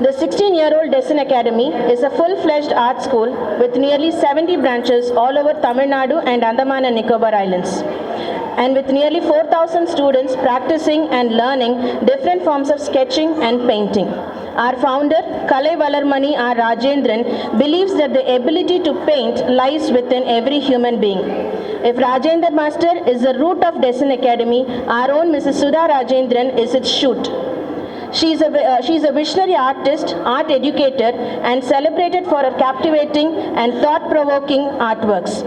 The 16-year-old Dessen Academy is a full-fledged art school with nearly 70 branches all over Tamil Nadu and Andaman and Nicobar Islands, and with nearly 4,000 students practicing and learning different forms of sketching and painting. Our founder, Kalai Valarmani R. Rajendran, believes that the ability to paint lies within every human being. If Rajendra Master is the root of Dessen Academy, our own Mrs. Sudha Rajendran is its shoot. She is a visionary artist, art educator, and celebrated for her captivating and thought-provoking artworks.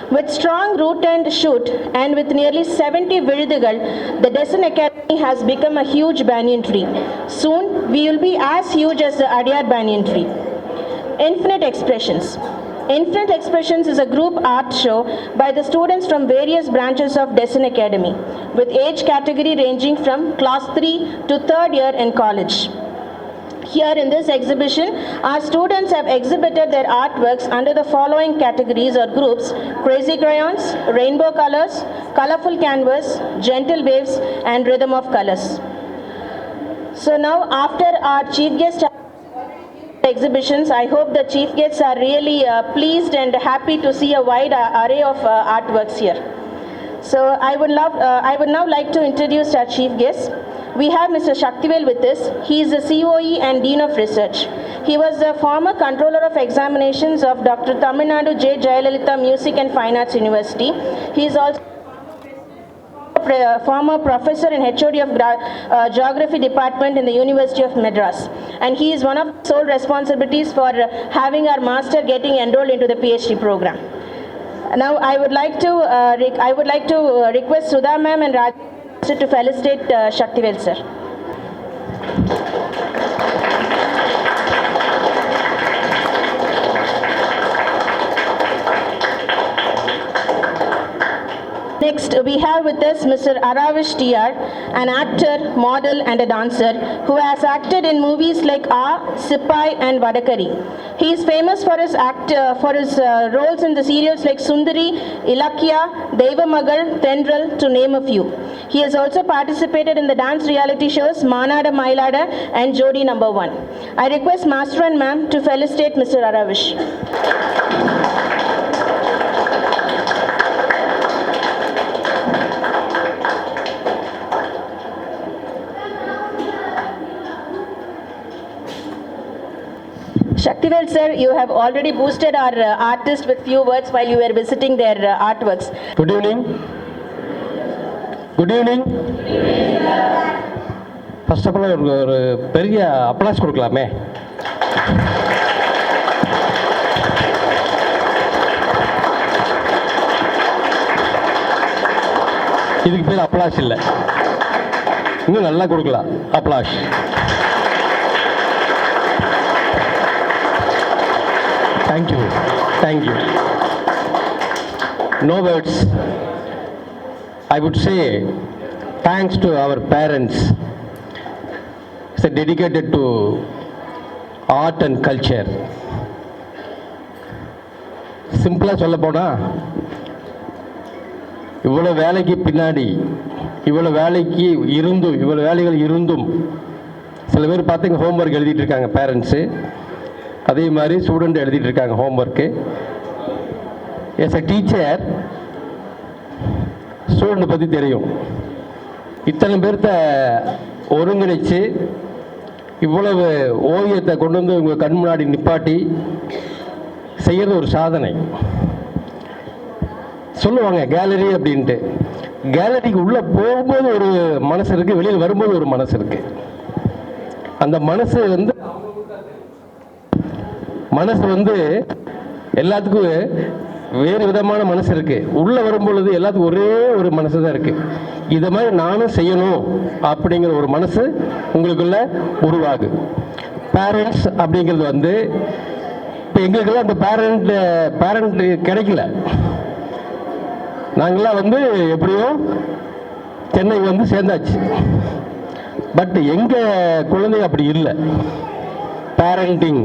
With strong root and shoot, and with nearly 70 Virudugal, the Dessen Academy has become a huge banyan tree. Soon, we will be as huge as the Adyar banyan tree. Infinite Expressions. Infinite Expressions is a group art show by the students from various branches of Dessen Academy, with age category ranging from class 3 to 3rd year in college. Here in this exhibition, our students have exhibited their artworks under the following categories or groups: crazy crayons, rainbow colors, colorful canvas, gentle waves, and rhythm of colors. So now, after our chief guest exhibitions, I hope the chief guests are really pleased and happy to see a wide array of artworks here. So I would now like to introduce our chief guest. We have Mr. Shaktivel with us. He is the COE and Dean of Research. He was the former Controller of Examinations of Dr. Tamil Nadu J. Jayalalitha Music and Fine Arts University. He is also former professor and HOD of Geography Department in the University of Madras. And he is one of the sole responsibilities for having our master getting enrolled into the PhD program. Now I would like to request Sudha ma'am and Raj to felicitate Shaktivel sir. Next, we have with us Mr. Aravish TR, an actor, model and a dancer who has acted in movies like Sippai and Vadakari. He is famous for his roles in the serials like Sundari, Ilakya, Deva Magal, Tendral, to name a few. He has also participated in the dance reality shows Manada Mailada and Jodi No. 1. I request Master and Ma'am to felicitate Mr. Aravish. Shaktivel sir, you have already boosted our artists with few words while you were visiting their artworks. Good evening. Good evening. First of all, ஒரு பெரிய applause கொடுக்கலாமே. இதுக்கு பேர் applause இல்லை, இன்னும் நல்லா கொடுக்கலாம் applause. Thank you. Thank you. No words. I would say thanks to our parents. They are dedicated to art and culture. சிம்பிளாக சொல்ல போனால், இவ்வளோ வேலைக்கு பின்னாடி, இவ்வளோ வேலைகள் இருந்தும் சில பேர் பார்த்து ஹோம்ஒர்க் எழுதிட்டு இருக்காங்க பேரண்ட்ஸு. அதே மாதிரி ஸ்டூடெண்ட் எழுதிட்டு இருக்காங்க homework. As a teacher student பற்றி தெரியும். இத்தனை பேர்த்த ஒருங்கிணைச்சு இவ்வளவு ஓவியத்தை கொண்டு வந்து உங்கள் கண் முன்னாடி நிப்பாட்டி செய்கிறது ஒரு சாதனை. சொல்லுவாங்க கேலரி அப்படின்ட்டு. கேலரிக்கு உள்ளே போகும்போது ஒரு மனசு இருக்குது, வெளியில் வரும்போது ஒரு மனசு இருக்குது. அந்த மனசு எல்லாத்துக்கும் வேறு விதமான மனசு இருக்கு. உள்ள வரும்பொழுது எல்லாத்துக்கும் ஒரே ஒரு மனசு தான் இருக்கு. இதை மாதிரி நானும் செய்யணும் அப்படிங்கிற ஒரு மனசு உங்களுக்குள்ள உருவாகு. பேரண்ட்ஸ் அப்படிங்கிறது இப்போ எங்களுக்கெல்லாம் அந்த பேரண்ட் கிடைக்கல. நாங்கள்லாம் எப்படியோ சென்னை சேர்ந்தாச்சு. பட் எங்கள் குழந்தைங்க அப்படி இல்லை. பேரண்டிங்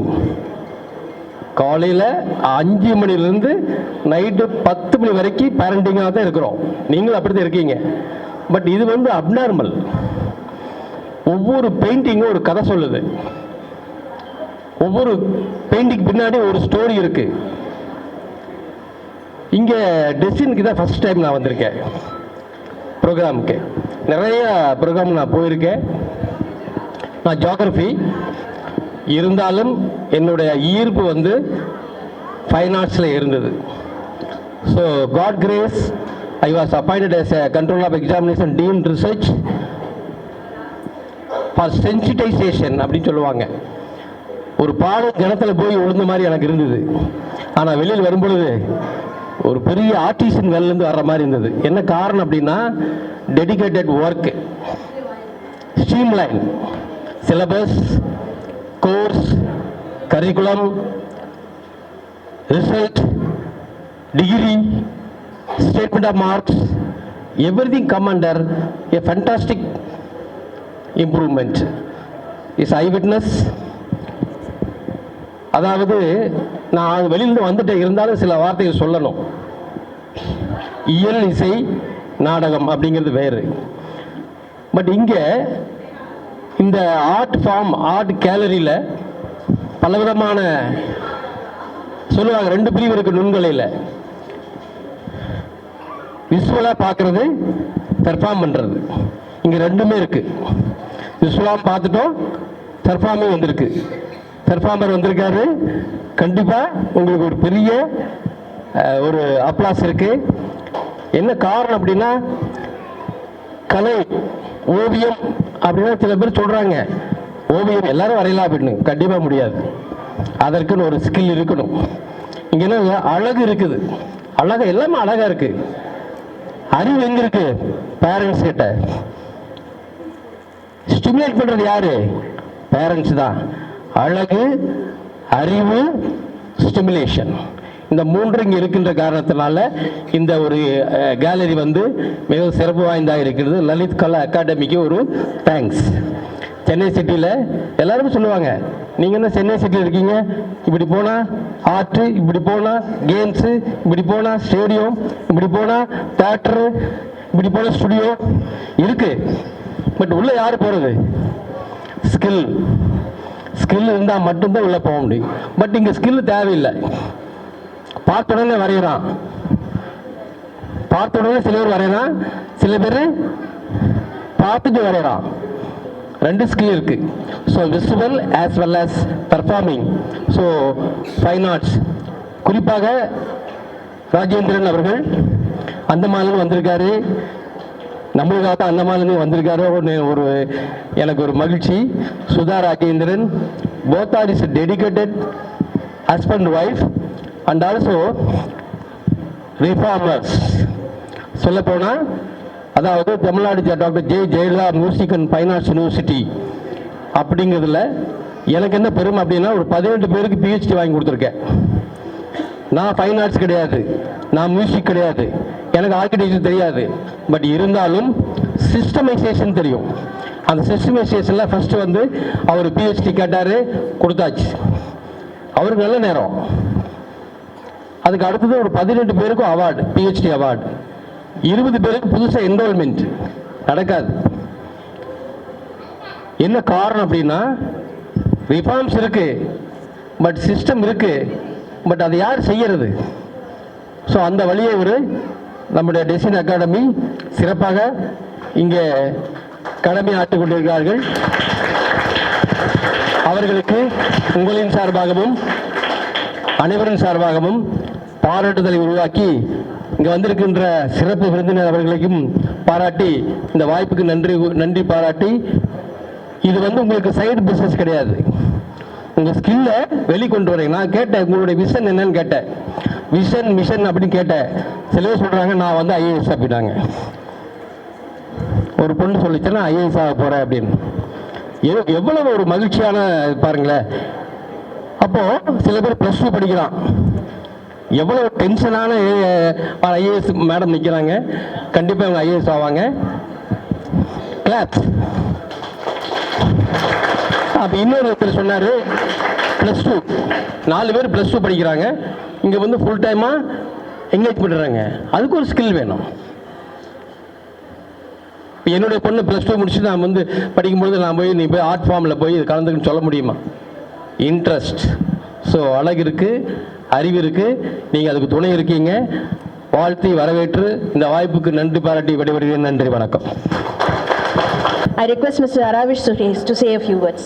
காலையில் 5 மணிலேருந்து நைட்டு 10 மணி வரைக்கும் பேரண்டிங்காக தான் இருக்கிறோம். நீங்களும் அப்படி தான் இருக்கீங்க. பட் இது அப்நார்மல். ஒவ்வொரு பெயிண்டிங்கும் ஒரு கதை சொல்லுது. ஒவ்வொரு பெயிண்டிங் பின்னாடி ஒரு ஸ்டோரி இருக்கு. இங்கே டெஸ்டினுக்கு தான் ஃபர்ஸ்ட் டைம் நான் வந்திருக்கேன் ப்ரோக்ராமுக்கு. நிறைய ப்ரோக்ராம் நான் போயிருக்கேன். நான் ஜியாகிரஃபி இருந்தாலும் என்னுடைய ஈர்ப்பு வந்து ஃபைன் ஆர்ட்ஸில் இருந்தது. So god grace I was appointed as a control of examination deemed research for sensitization அப்படின்னு சொல்லுவாங்க. ஒரு பாடம் ஜனத்தில் போய் விழுந்த மாதிரி எனக்கு இருந்தது. ஆனால் வெளியில் வரும்பொழுது ஒரு பெரிய ஆர்டிசன் வேலேருந்து வர்ற மாதிரி இருந்தது. என்ன காரணம் அப்படின்னா dedicated work, streamline, syllabus, course, curriculum, result, degree, statement of marks, everything come under a fantastic improvement is eye witness. அதாவது நான் வெளியிலிருந்து வந்துட்டு இருந்தாலும் சில வார்த்தைகள் சொல்லணும். இயல், இசை, நாடகம் அப்படிங்கிறது வேறு. பட் இங்கே இந்த ஆர்ட் ஃபார்ம், ஆர்ட் கேலரியில் பலவிதமான சொல்லுவாங்க. 2 பிரிவு இருக்கு நுண்கலையில். விசுவலாக பார்க்கறது, பெர்ஃபார்ம் பண்ணுறது. இங்கே 2மே இருக்கு. விசுவலாக பார்த்துட்டோம், பெர்ஃபார்மிங் வந்திருக்கு. பெர்ஃபார்மர் வந்திருக்காரு. கண்டிப்பாக உங்களுக்கு ஒரு பெரிய ஒரு அப்ளாஸ் இருக்கு. என்ன காரணம் அப்படின்னா கலை, ஓவியம் அப்படின்னா சில பேர் சொல்கிறாங்க ஓவியம் எல்லாரும் வரையலாம் அப்படின்னு. கண்டிப்பாக முடியாது. அதற்குன்னு ஒரு ஸ்கில் இருக்கணும். இங்கே என்ன அழகு இருக்குது, அழகா எல்லாமே அழகாக இருக்கு. அறிவு எங்கே இருக்கு? பேரண்ட்ஸ் கிட்ட. ஸ்டிமுலேட் பண்ணுறது யாரு? பேரண்ட்ஸ் தான். அழகு, அறிவு, ஸ்டிமுலேஷன், இந்த 3 இங்கே இருக்கின்ற காரணத்தினால இந்த ஒரு கேலரி வந்து மிகவும் சிறப்பு வாய்ந்ததாக இருக்கிறது. லலித் கலா அகாடமிக்கு ஒரு தேங்க்ஸ். சென்னை சிட்டியில் எல்லாருமே சொல்லுவாங்க, நீங்கள் என்ன சென்னை சிட்டியில் இருக்கீங்க, இப்படி போனால் ஆர்ட்டு, இப்படி போனால் கேம்ஸு, இப்படி போனால் ஸ்டேடியம், இப்படி போனால் தேட்டரு, இப்படி போனால் ஸ்டுடியோ இருக்கு. பட் உள்ள யார் போகிறது? ஸ்கில் இருந்தால் மட்டும்தான் உள்ளே போக முடியும். பட் இங்கே ஸ்கில் தேவையில்லை. பார்த்த உடனே வரைகிறான், பார்த்த உடனே சில பேர் வரைகிறான், சில பேர் பார்த்துட்டு வரைகிறான். 2 ஸ்கில் இருக்கு. So visual as well as performing. So fine arts, குறிப்பாக ராஜேந்திரன் அவர்கள் அந்தமான்லேருந்து வந்திருக்காரு. நம்மளுக்காக தான் அந்தமான்லேருந்து வந்திருக்காரு. ஒரு எனக்கு ஒரு மகிழ்ச்சி. Sudha Rajendran, both are is dedicated husband wife and also reformers. சொல்ல போனால் அதாவது Tamil Nadu doctor Jayalalithaa music and fine arts university அப்படிங்கிறதுல எனக்கு என்ன பெருமை அப்படின்னா ஒரு 18 பேருக்கு PhD வாங்கி கொடுத்துருக்கேன். நான் ஃபைன் ஆர்ட்ஸ் கிடையாது, நான் மியூசிக் கிடையாது, எனக்கு ஆர்கிடெக்சர் தெரியாது. பட் இருந்தாலும் சிஸ்டமைசேஷன் தெரியும். அந்த சிஸ்டமைசேஷனில் ஃபஸ்ட்டு வந்து அவர் PhD கேட்டார், கொடுத்தாச்சு. அவருக்கு நல்ல நேரம். அதுக்கு அடுத்தது ஒரு 18 பேருக்கும் அவார்டு, PhD அவார்டு. 20 பேருக்கு புதுசாக என்ரோல்மெண்ட் நடக்காது. என்ன காரணம் அப்படின்னா ரிஃபார்ம்ஸ் இருக்கு, பட் சிஸ்டம் இருக்கு, பட் அதை யார் செய்யறது? ஸோ அந்த வழியை ஒரு நம்முடைய டெசின் அகாடமி சிறப்பாக இங்கே கடமை ஆற்றிக் கொண்டிருக்கிறார்கள். அவர்களுக்கு உங்களின் சார்பாகவும் அனைவரின் சார்பாகவும் பாராட்டுதலை உருவாக்கி இங்கே வந்திருக்கின்ற சிறப்பு விருந்தினர் அவர்களுக்கும் பாராட்டி இந்த வாய்ப்புக்கு நன்றி பாராட்டி, இது வந்து உங்களுக்கு சைடு பிஸ்னஸ் கிடையாது. உங்கள் ஸ்கில்லை வெளிக்கொண்டு வரீங்க. நான் கேட்டேன் உங்களுடைய விஷன் என்னன்னு கேட்டேன். விஷன் மிஷன் அப்படின்னு கேட்டேன். சிலவே சொல்கிறாங்க நான் வந்து ஐஏஎஸ் அப்படின்னாங்க. ஒரு பொண்ணு சொல்லிச்சுன்னா ஐஏஎஸ் ஆக போகிறேன் அப்படின்னு. எவ்வளவு ஒரு மகிழ்ச்சியான பாருங்களேன். அப்போது சில பேர் +2 படிக்கிறான். எவ்வளோ டென்ஷனான ஐஏஎஸ் மேடம் நிற்கிறாங்க. கண்டிப்பாக இவங்க ஐஏஎஸ் ஆவாங்க. கிளாப்ஸ். அப்போ இன்னொரு ஒருத்தர் சொன்னார் +2 4 பேர் +2 படிக்கிறாங்க, இங்கே வந்து ஃபுல் டைமாக என்கேஜ் பண்ணுறாங்க. அதுக்கு ஒரு ஸ்கில் வேணும். இப்போ என்னுடைய பொண்ணு +2 முடிச்சு நான் வந்து படிக்கும்பொழுது நான் போய் நீ போய் ஆர்ட் ஃபார்மில் போய் கலந்துக்குன்னு சொல்ல முடியுமா? இன்ட்ரெஸ்ட். ஸோ அழகு இருக்குது, அறிவு இருக்குது, நீங்கள் அதுக்கு துணை இருக்கீங்க. வாழ்த்தி வரவேற்று இந்த வாய்ப்புக்கு நன்றி பாராட்டி விடைபெறுகிறேன். நன்றி, வணக்கம். I request Mr. Aravish Suresh to say a few words.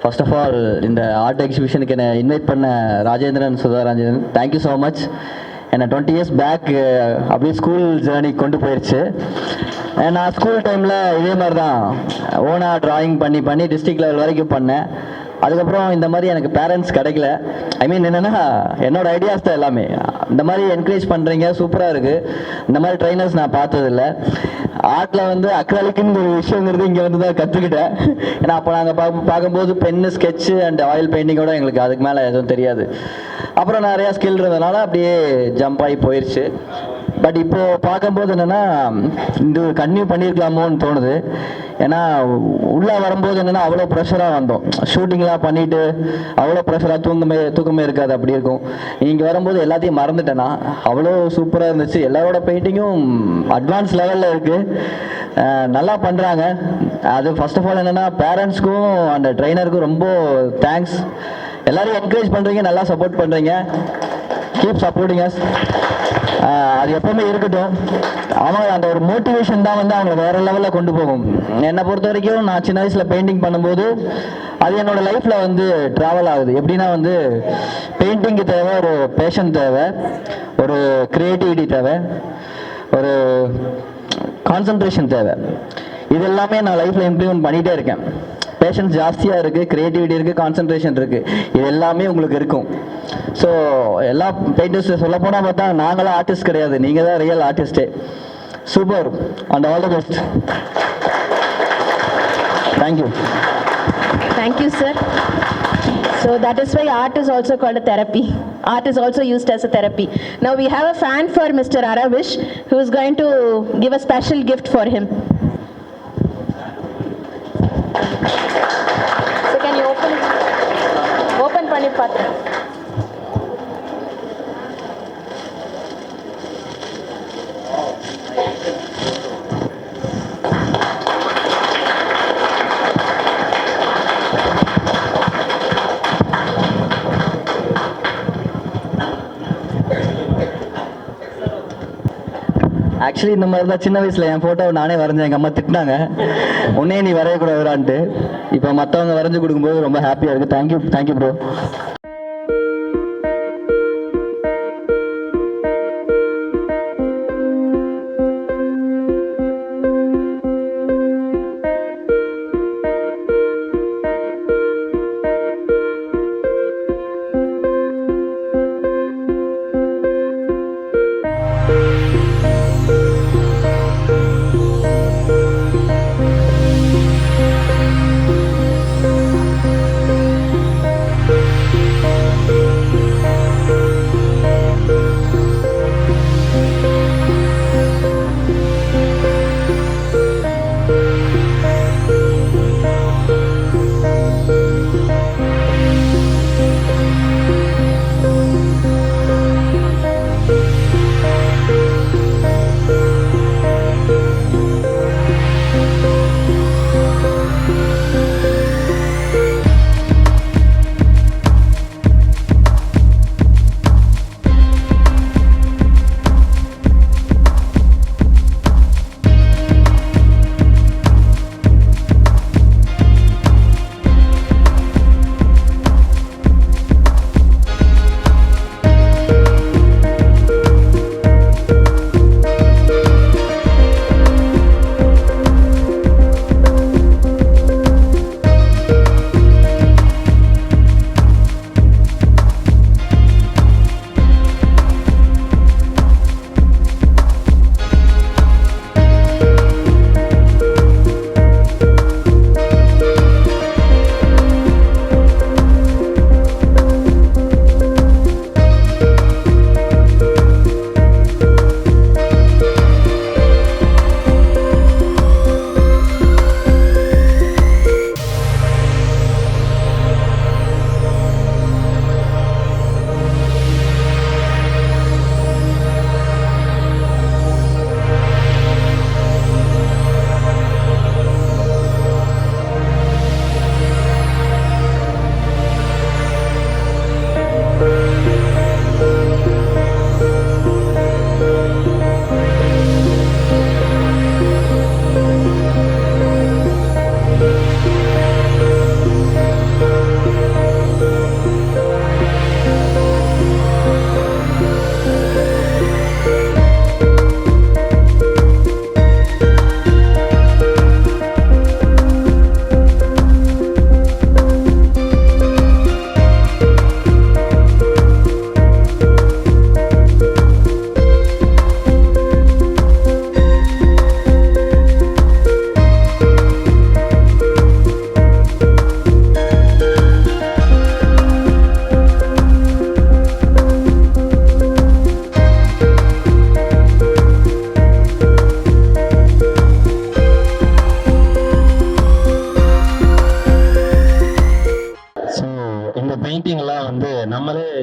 First of all இந்த ஆர்ட் எக்ஸிபிஷனுக்கு என்னை இன்வைட் பண்ண Rajendran Sudharajan, thank you so much. என்னை 20 years பேக் அப்படியே ஸ்கூல் ஜேர்னி கொண்டு போயிடுச்சு. நான் ஸ்கூல் டைமில் இதே மாதிரி தான் ஓனாக ட்ராயிங் பண்ணி டிஸ்ட்ரிக்ட் லெவல் வரைக்கும் பண்ணேன். அதுக்கப்புறம் இந்த மாதிரி எனக்கு பேரண்ட்ஸ் கிடைக்கல. ஐ மீன் என்னென்னா என்னோட ஐடியாஸ் தான் எல்லாமே. இந்த மாதிரி என்கரேஜ் பண்ணுறீங்க, சூப்பராக இருக்குது. இந்த மாதிரி ட்ரைனர்ஸ் நான் பார்த்ததில்ல. ஆர்ட்டில் வந்து அக்ராலிக்குன்னு ஒரு விஷயங்கிறது இங்கே வந்து தான் கற்றுக்கிட்டேன். ஏன்னா அப்போ நாங்கள் பார்க்கும்போது பென்னு, ஸ்கெட்சு அண்ட் ஆயில் பெயிண்டிங்கோட எங்களுக்கு அதுக்கு மேலே எதுவும் தெரியாது. அப்புறம் நிறையா ஸ்கில் இருந்ததுனால அப்படியே ஜம்ப் ஆகி போயிடுச்சு. பட் இப்போது பார்க்கும்போது என்னென்னா இந்த கன்டினியூ பண்ணியிருக்கலாமோன்னு தோணுது. ஏன்னா உள்ளே வரும்போது என்னென்னா அவ்வளோ ப்ரெஷராக வந்தோம். ஷூட்டிங்லாம் பண்ணிவிட்டு அவ்வளோ ப்ரெஷராக தூக்கமே இருக்காது, அப்படி இருக்கும். இங்கே வரும்போது எல்லாத்தையும் மறந்துட்டேன்னா அவ்வளோ சூப்பராக இருந்துச்சு. எல்லாரோட பெயிண்டிங்கும் அட்வான்ஸ் லெவலில் இருக்குது, நல்லா பண்ணுறாங்க. அது ஃபர்ஸ்ட் ஆஃப் ஆல் என்னென்னா பேரண்ட்ஸ்க்கும் அந்த ட்ரைனருக்கும் ரொம்ப தேங்க்ஸ். எல்லோரும் என்கரேஜ் பண்ணுறீங்க, நல்லா சப்போர்ட் பண்ணுறீங்க. Keep supporting us. அது எப்பவுமே இருக்கட்டும். அவங்க அந்த ஒரு மோட்டிவேஷன் தான் வந்து அவங்க வேற லெவலில் கொண்டு போகும். என்னை பொறுத்த வரைக்கும் நான் சின்ன வயசில் பெயிண்டிங் பண்ணும்போது அது என்னோட லைஃப்பில் வந்து ட்ராவல் ஆகுது. எப்படின்னா வந்து பெயிண்டிங்க்கு தேவை ஒரு பேஷன், தேவை ஒரு க்ரியேட்டிவிட்டி, தேவை ஒரு கான்சன்ட்ரேஷன் தேவை. இது எல்லாமே நான் லைஃப்பில் இம்ப்ளிமெண்ட் பண்ணிகிட்டே இருக்கேன். பேஷன்ஸ் ஜாஸ்தியாக இருக்குது, க்ரியேட்டிவிட்டி இருக்குது, கான்சன்ட்ரேஷன் இருக்குது. இது எல்லாமே உங்களுக்கு இருக்கும். ஸோ எல்லா பெயிண்டர்ஸ் சொல்ல போனால் பார்த்தா நாங்களாம் ஆர்டிஸ்ட் கிடையாது, நீங்கள் தான் ரியல் ஆர்டிஸ்டே. Super and all the best. Thank you. Thank you, sir. So that is why art is also called a therapy. Art is also used as a therapy. Now we have a fan for Mr. Aravish who is going to give a special gift for him. So can you open பண்ணி பாத்து. Actually இந்த மாதிரி தான் சின்ன வயசில் என் ஃபோட்டோவை நானே வரைஞ்சேன். எங்கள் அம்மா திட்டினாங்க, உன்னே நீ வரையக்கூடாதுரான்ட்டு. இப்போ மற்றவங்க வரைஞ்சி கொடுக்கும்போது ரொம்ப ஹாப்பியாக இருக்குது. Thank you bro.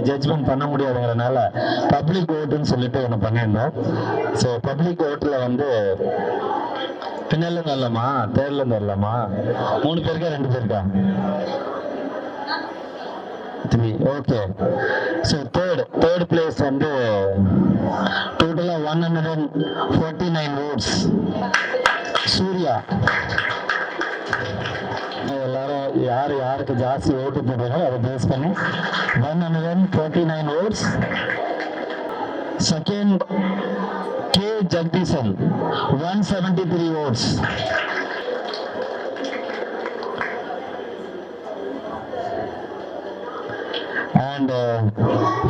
ஜட்ஜ்மெண்ட் பண்ண முடியாதுங்கிறனால பப்ளிக் ஓட்டுன்னு சொல்லிட்டு ஒன்று பண்ணியிருந்தோம். ஸோ பப்ளிக் ஓட்டில் வந்து பின்னால வரலாமா, தேர்ல இருந்து வரலாமா, 3 பேருக்கா 2 பேருக்கா? 3. ஓகே. ஸோ தேர்ட் பிளேஸ் வந்து டோட்டலா 149 votes. சூர்யா. எல்லாரும் யாருக்கு ஜாஸ்தி ஓட்டு போடுறாங்களோ அதை பேஸ் பண்ணி 149 votes. Second K. Jagdishan, 173 votes. And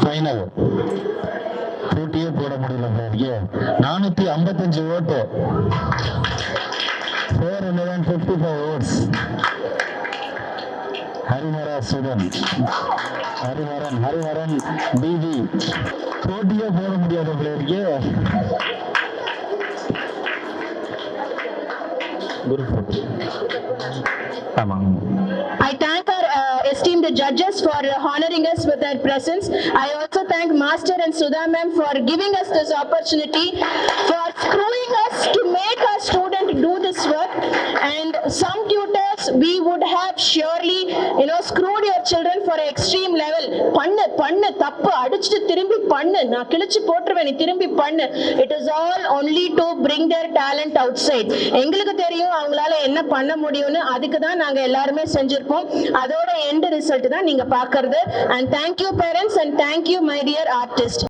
final போட்டியே போட முடியல, 455 ஓட்டு, 455 votes. ஹரிஹரன் டிவி போட்டியே போட முடியாத பிள்ளைக்கு I thank our esteemed judges for honoring us with their presence. I also thank Master and Sudha ma'am for giving us this opportunity, for screwing us to make our student do this work. And some tutors, we would have surely, screwed your children for an extreme level. பண்ணு தப்பு அடிச்சுட்டு திரும்பி பண்ணு, நான் கிழிச்சு போட்டுருவேன், நீ திரும்பி பண்ணு. It is all only to bring their talent outside. எங்களுக்கு தெரியும் அவங்களால என்ன பண்ண முடியும்னு, அதுக்கு தான் நாங்க எல்லாருமே செஞ்சிருப்போம். அதோட எண்ட் ரிசல்ட் தான் நீங்க பாக்குறது. And thank you parents and thank you my dear artist.